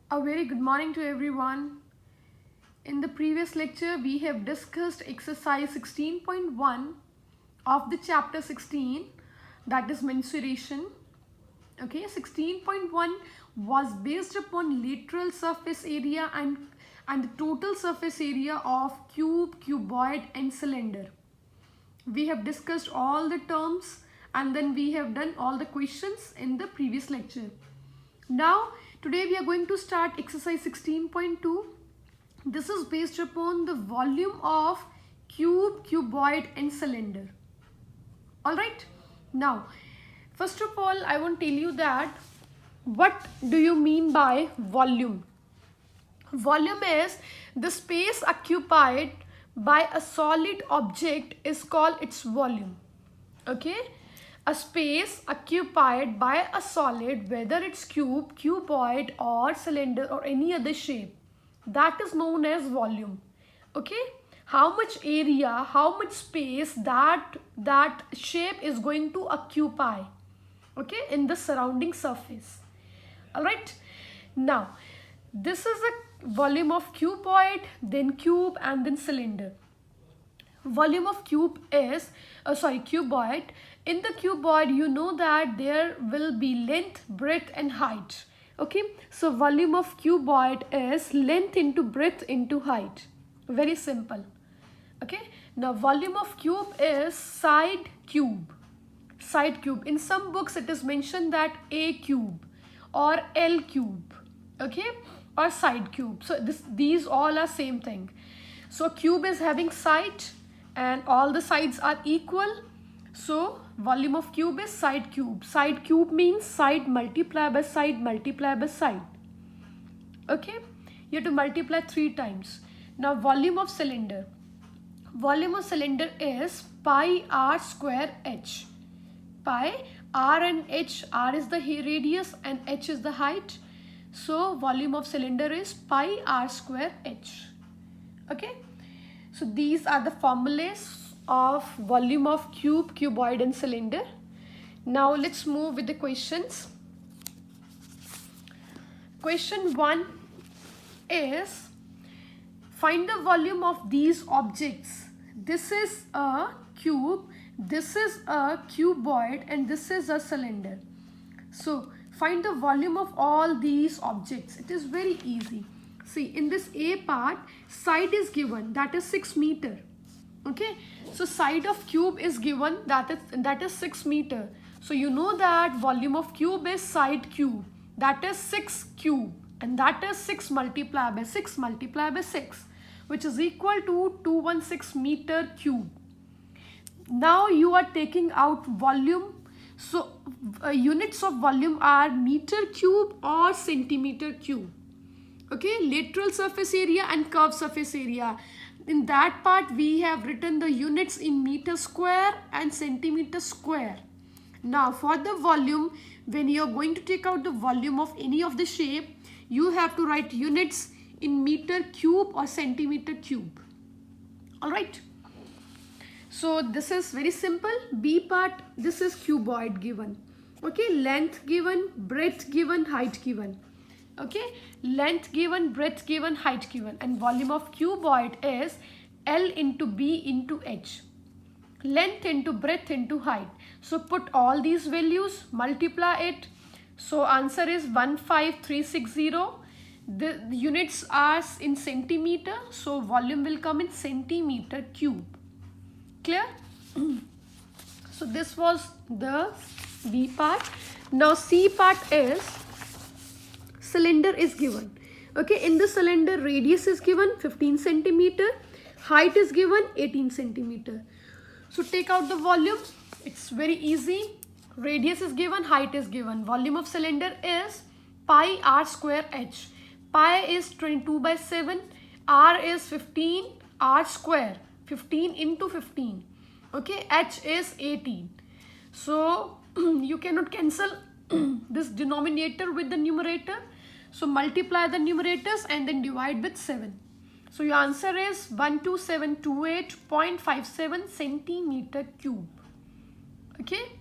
A very good morning to everyone. In the previous lecture, we have discussed exercise 16.1 of the chapter 16, that is mensuration. Okay, 16.1 was based upon lateral surface area and the total surface area of cube, cuboid and cylinder. We have discussed all the terms and then we have done all the questions in the previous lecture. Now, today we are going to start exercise 16.2. This is based upon the volume of cube, cuboid and cylinder. Alright. Now, first of all, I want to tell you that what do you mean by volume? Volume is the space occupied by a solid object is called its volume. Okay, a space occupied by a solid, whether it's cube, cuboid or cylinder or any other shape, that is known as volume. Okay, how much area, how much space that shape is going to occupy, okay, in the surrounding surface. All right, now this is a volume of cuboid, then cube and then cylinder. Volume of cube is cuboid. In the cuboid, you know that there will be length, breadth and height. Okay, so volume of cuboid is length into breadth into height. Very simple. Okay, now volume of cube is side cube. Side cube. In some books it is mentioned that A cube or L cube. Okay, or side cube. So these all are same thing. So cube is having side and all the sides are equal. So volume of cube is side cube. Side cube means side multiply by side multiply by side. Okay, you have to multiply 3 times. Now volume of cylinder. Volume of cylinder is pi r square h. Pi, r and h, r is the radius and h is the height. So volume of cylinder is pi r square h. Okay, so these are the formulas of volume of cube, cuboid and cylinder. Now let's move with the questions. Question 1 is, find the volume of these objects. This is a cube, this is a cuboid and this is a cylinder. So find the volume of all these objects. It is very easy. See, in this A part, side is given, that is 6 meter. Okay, so side of cube is given, that is 6 meter. So you know that volume of cube is side cube, that is 6 cube, and that is 6 multiplied by 6 multiplied by 6, which is equal to 216 meter cube. Now you are taking out volume. So units of volume are meter cube or centimeter cube. Okay, lateral surface area and curved surface area. In that part we have written the units in meter square and centimeter square. Now for the volume, when you are going to take out the volume of any of the shape, you have to write units in meter cube or centimeter cube. Alright. So this is very simple. B part, this is cuboid given. Okay, length given, breadth given, height given. Okay, length given, breadth given, height given, and volume of cuboid is L into B into H. Length into breadth into height. So put all these values, multiply it. So answer is 15360. The units are in centimeter, so volume will come in centimeter cube. Clear? So this was the B part. Now C part is, cylinder is given. Okay, in the cylinder radius is given 15 centimeter, height is given 18 centimeter. So take out the volume. It's very easy. Radius is given, height is given. Volume of cylinder is pi r square h. Pi is 22 by 7, r is 15, r square 15 into 15. Okay, h is 18. So you cannot cancel this denominator with the numerator. So multiply the numerators and then divide with 7. So your answer is 12728.57 centimeter cube. Okay.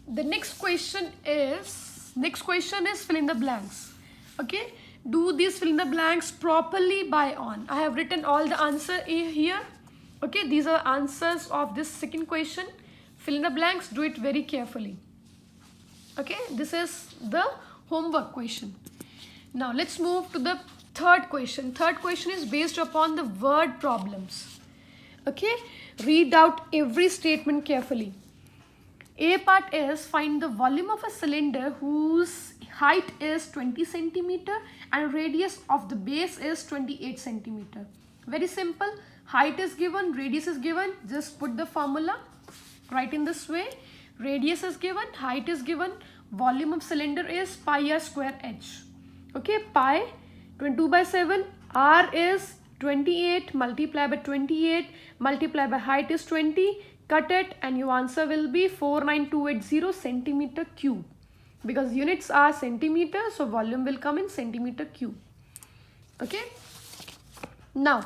The next question is fill in the blanks. Okay. Do these fill in the blanks properly by on. I have written all the answer here. Okay, these are answers of this second question. Fill in the blanks, do it very carefully. Okay, this is the homework question. Now let's move to the third question. Third question is based upon the word problems. Okay, read out every statement carefully. A part is find the volume of a cylinder whose height is 20 centimeter and radius of the base is 28 centimeter. Very simple. Height is given, radius is given. Just put the formula right in this way. Radius is given, height is given, volume of cylinder is pi r square h. Okay, pi 22 by 7, r is 28 multiplied by 28 multiplied by height is 20. Cut it and your answer will be 49280 centimeter cube. Because units are centimeter, so volume will come in centimeter cube. Okay. Now,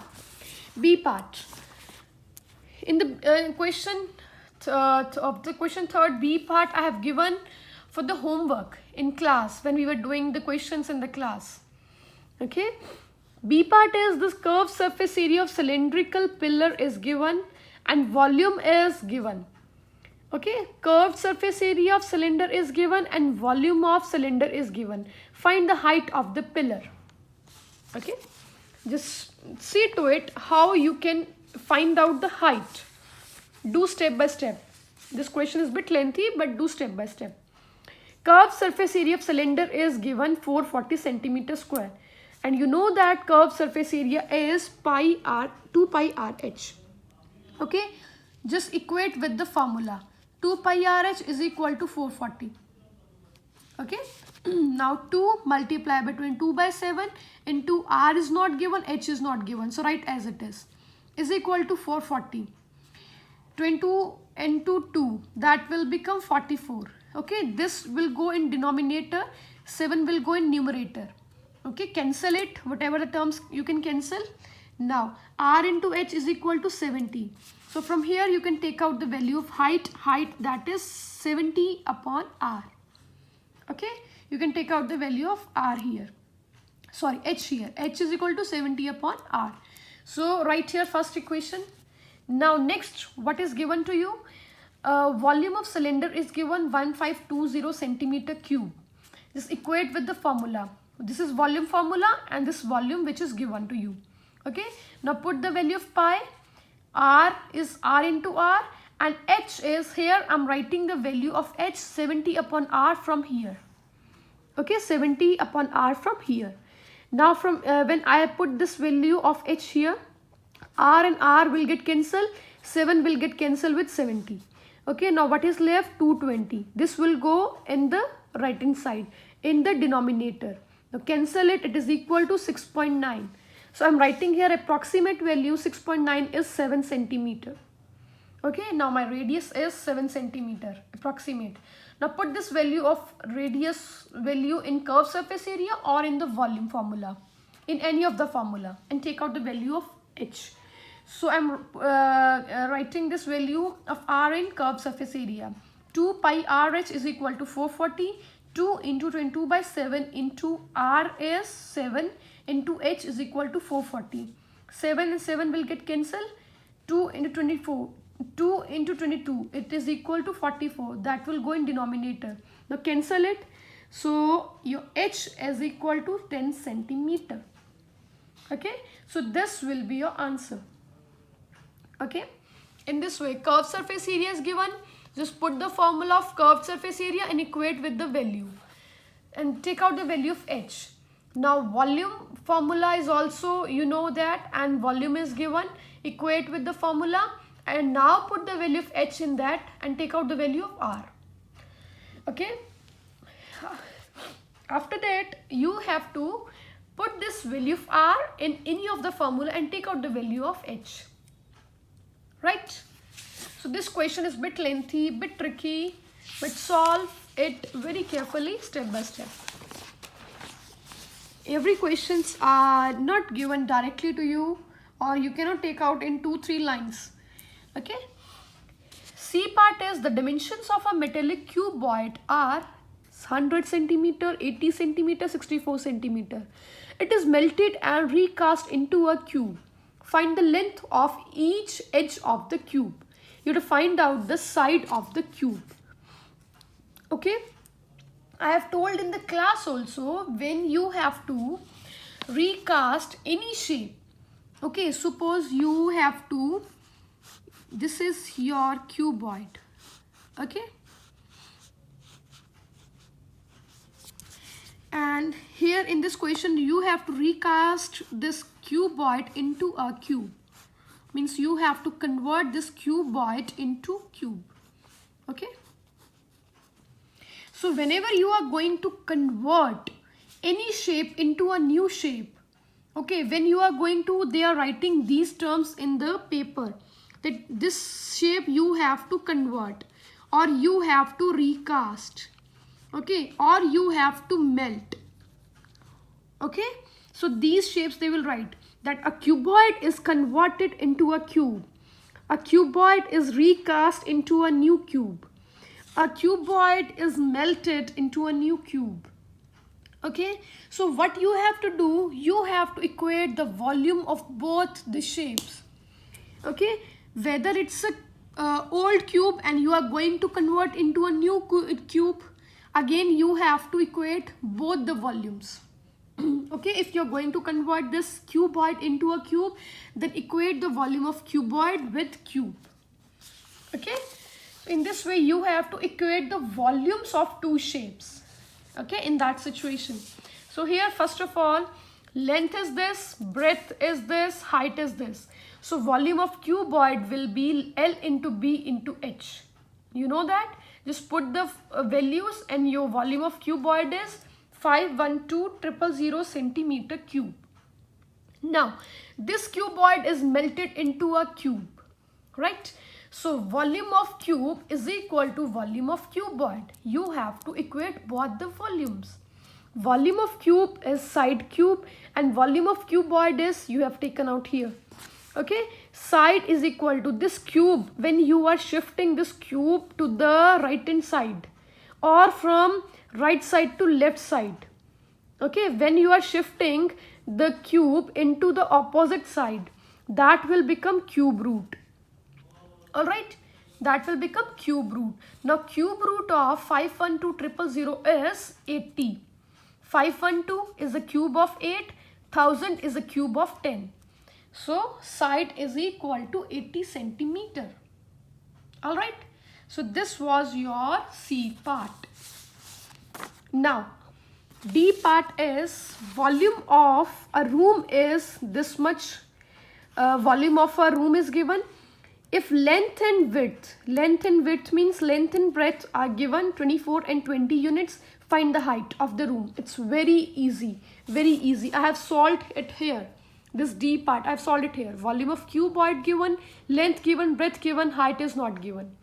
B part. In the question of the question third, B part, I have given for the homework in class when we were doing the questions in the class. Okay. B part is this curved surface area of cylindrical pillar is given and volume is given. Okay, curved surface area of cylinder is given and volume of cylinder is given. Find the height of the pillar. Okay, just see to it how you can find out the height. Do step by step. This question is a bit lengthy, but do step by step. Curved surface area of cylinder is given 440 centimeter square. And you know that curved surface area is pi r 2 pi r h. Okay, just equate with the formula. 2 pi r h is equal to 440. Okay, now 2 multiplied by 22 by 7 into r is not given, h is not given. So write as it is equal to 440. 22 into 2, that will become 44. Okay, this will go in denominator, 7 will go in numerator. Okay, cancel it, whatever the terms you can cancel. Now, r into h is equal to 70. So, from here you can take out the value of height that is 70 upon r. Okay, you can take out the value of r here. Sorry, h here. H is equal to 70 upon r. So, write here first equation. Now, next, what is given to you? Volume of cylinder is given 1520 centimeter cube. Just equate with the formula. This is volume formula and this volume which is given to you. Okay, now put the value of pi, r is r into r and h is here, I'm writing the value of h 70 upon r from here. Okay, 70 upon r from here. Now from when I put this value of h here, r and r will get cancelled, 7 will get cancelled with 70. Okay, now what is left? 220. This will go in the right hand side in the denominator. Now cancel it, it is equal to 6.9. So I'm writing here approximate value 6.9 is 7 centimeter. Okay, now my radius is 7 centimeter approximate. Now put this value of radius value in curved surface area or in the volume formula, in any of the formula, and take out the value of h. So I'm writing this value of r in curved surface area. 2 pi rh is equal to 440. 2 into 22 by 7 into r is 7 into h is equal to 440. 7 and 7 will get cancelled. 2 into 24. 2 into 22. It is equal to 44. That will go in denominator. Now cancel it. So your h is equal to 10 centimeter. Okay. So this will be your answer. Okay. In this way, curved surface area is given. Just put the formula of curved surface area and equate with the value. And take out the value of h. Now volume formula is also, you know that, and volume is given. Equate with the formula. And now put the value of h in that and take out the value of r. Okay. After that, you have to put this value of r in any of the formula and take out the value of h. Right. So this question is a bit lengthy, bit tricky, but solve it very carefully step by step. Every questions are not given directly to you, or you cannot take out in 2-3 lines. Okay. C part is the dimensions of a metallic cuboid are 100 centimeter, 80 centimeter, 64 centimeter. It is melted and recast into a cube. Find the length of each edge of the cube. You have to find out the side of the cube. Okay, I have told in the class also, when you have to recast any shape. Okay, suppose you have to, this is your cuboid. Okay, and here in this question you have to recast this cuboid into a cube. Means you have to convert this cuboid into cube. Okay, so whenever you are going to convert any shape into a new shape, okay, when you are going to, they are writing these terms in the paper that this shape you have to convert, or you have to recast, okay, or you have to melt. Okay, so these shapes they will write that a cuboid is converted into a cube, a cuboid is recast into a new cube, a cuboid is melted into a new cube. Okay, so what you have to do, you have to equate the volume of both the shapes. Okay, whether it's a old cube and you are going to convert into a new cube, again you have to equate both the volumes. Okay, if you're going to convert this cuboid into a cube, then equate the volume of cuboid with cube. Okay, so in this way you have to equate the volumes of two shapes. Okay, in that situation. So here first of all, length is this, breadth is this, height is this. So volume of cuboid will be L into B into H. You know that? Just put the values and your volume of cuboid is 512,000 centimeter cube. Now this cuboid is melted into a cube, right? So volume of cube is equal to volume of cuboid. You have to equate both the volumes. Volume of cube is side cube and volume of cuboid is, you have taken out here. Okay, side is equal to this cube when you are shifting this cube to the right hand side or from right side to left side. Okay, when you are shifting the cube into the opposite side, that will become cube root. Alright, that will become cube root. Now cube root of 512,000 is 80. 512 is a cube of 8, 1000 is a cube of 10. So side is equal to 80 centimeter. Alright, so this was your C part. Now D part is volume of a room is this much. Volume of a room is given. If length and width means length and breadth are given 24 and 20 units, find the height of the room. It's very easy, very easy. I have solved it here. This D part, I have solved it here. Volume of cuboid given, length given, breadth given, height is not given.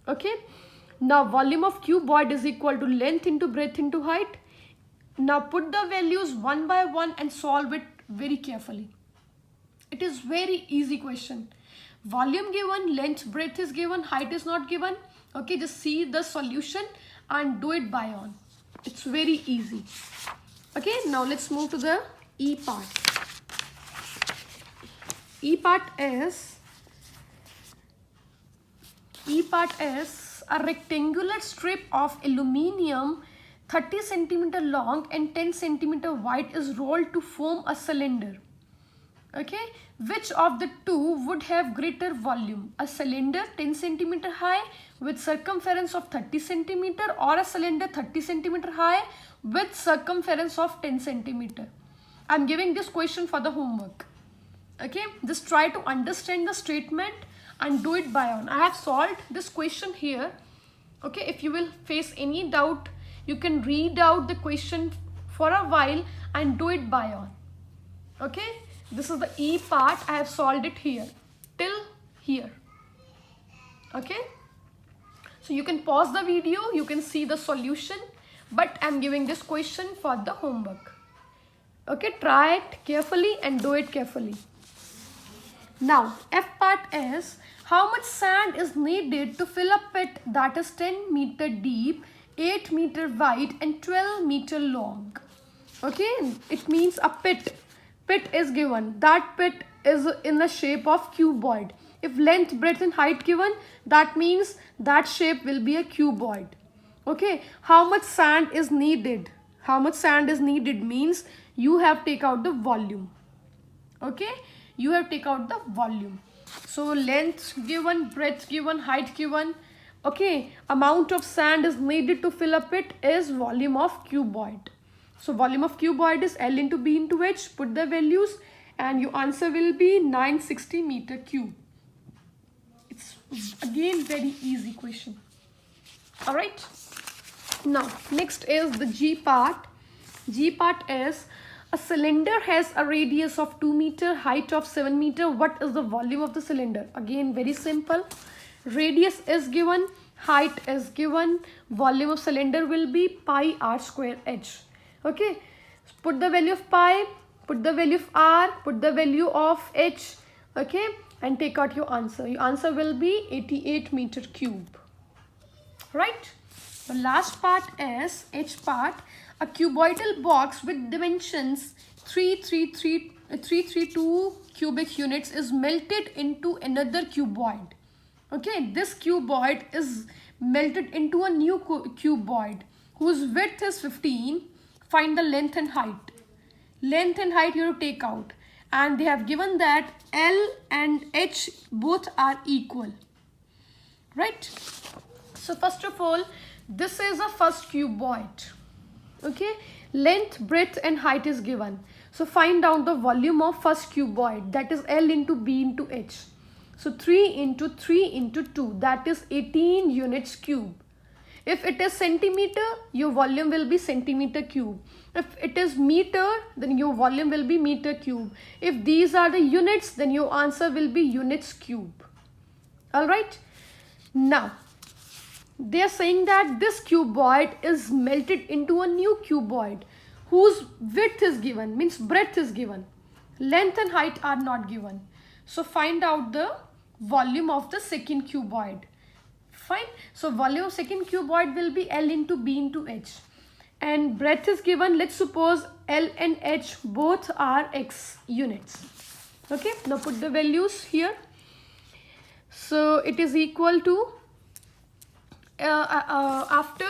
Okay. Now volume of cuboid is equal to length into breadth into height. Now put the values one by one and solve it very carefully. It is very easy question. Volume given, length, breadth is given, height is not given. Okay, just see the solution and do it by on. It's very easy. Okay, now let's move to the E part. E part is a rectangular strip of aluminium 30 centimeter long and 10 centimeter wide is rolled to form a cylinder. Okay, which of the two would have greater volume? A cylinder 10 centimeter high with circumference of 30 centimeter or a cylinder 30 centimeter high with circumference of 10 centimeter? I'm giving this question for the homework. Okay, just try to understand the statement and do it by on. I have solved this question here. Okay, if you will face any doubt, you can read out the question for a while and do it by on. Okay, this is the E part. I have solved it here till here. Okay, so you can pause the video, you can see the solution, but I'm giving this question for the homework. Okay, try it carefully and do it carefully. Now F part is how much sand is needed to fill a pit that is 10 meter deep 8 meter wide and 12 meter long. Okay, it means a pit. Pit is given. That pit is in the shape of cuboid. If length, breadth and height given, that means that shape will be a cuboid. Okay, how much sand is needed? How much sand is needed means you have take out the volume. Okay, you have take out the volume. So length given, breadth given, height given. Okay, amount of sand is needed to fill a pit is volume of cuboid. So volume of cuboid is L into B into H. Put the values and your answer will be 960 meter cube. It's again very easy question. Alright. Now next is the G part. G part is a cylinder has a radius of 2 meter, height of 7 meter. What is the volume of the cylinder? Again very simple. Radius is given, height is given, volume of cylinder will be pi r square h. Okay, put the value of pi, put the value of r, put the value of h, okay, and take out your answer. Your answer will be 88 meter cube. Right. The last part is H part. A cuboidal box with dimensions 332 cubic units is melted into another cuboid. Okay, this cuboid is melted into a new cuboid whose width is 15. Find the length and height. Length and height you have to take out. And they have given that L and H both are equal. Right? So first of all, this is a first cuboid. Okay, length, breadth and height is given. So find out the volume of first cuboid, that is L into B into H. So 3 into 3 into 2, that is 18 units cube. If it is centimeter, your volume will be centimeter cube. If it is meter, then your volume will be meter cube. If these are the units, then your answer will be units cube. Alright. Now, they are saying that this cuboid is melted into a new cuboid whose width is given, means breadth is given. Length and height are not given. So find out the volume of the second cuboid. Fine. So volume of second cuboid will be L into B into H. And breadth is given. Let's suppose L and H both are X units. Okay. Now put the values here. So it is equal to, after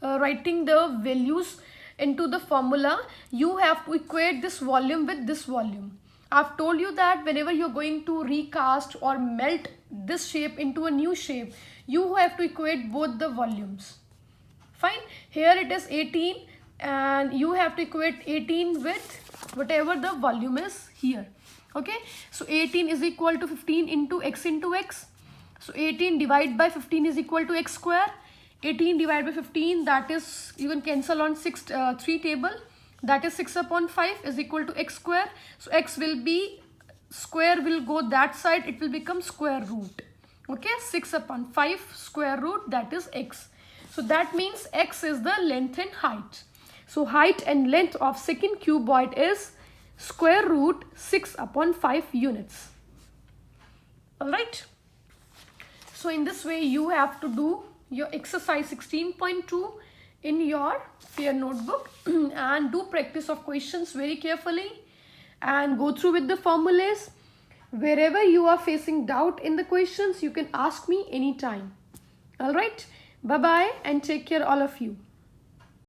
writing the values into the formula, you have to equate this volume with this volume. I've told you that whenever you're going to recast or melt this shape into a new shape, you have to equate both the volumes. Fine. Here it is 18 and you have to equate 18 with whatever the volume is here. Okay. So 18 is equal to 15 into x into x. So 18 divided by 15 is equal to x square. 18 divided by 15, that is, you can cancel on 3 table. That is 6 upon 5 is equal to x square. So x will be, square will go that side, it will become square root. Okay, 6 upon 5 square root, that is x. So that means x is the length and height. So height and length of second cuboid is square root 6 upon 5 units. Alright. So in this way you have to do your exercise 16.2 in your fair notebook and do practice of questions very carefully and go through with the formulas. Wherever you are facing doubt in the questions, you can ask me anytime. Alright, bye bye and take care all of you.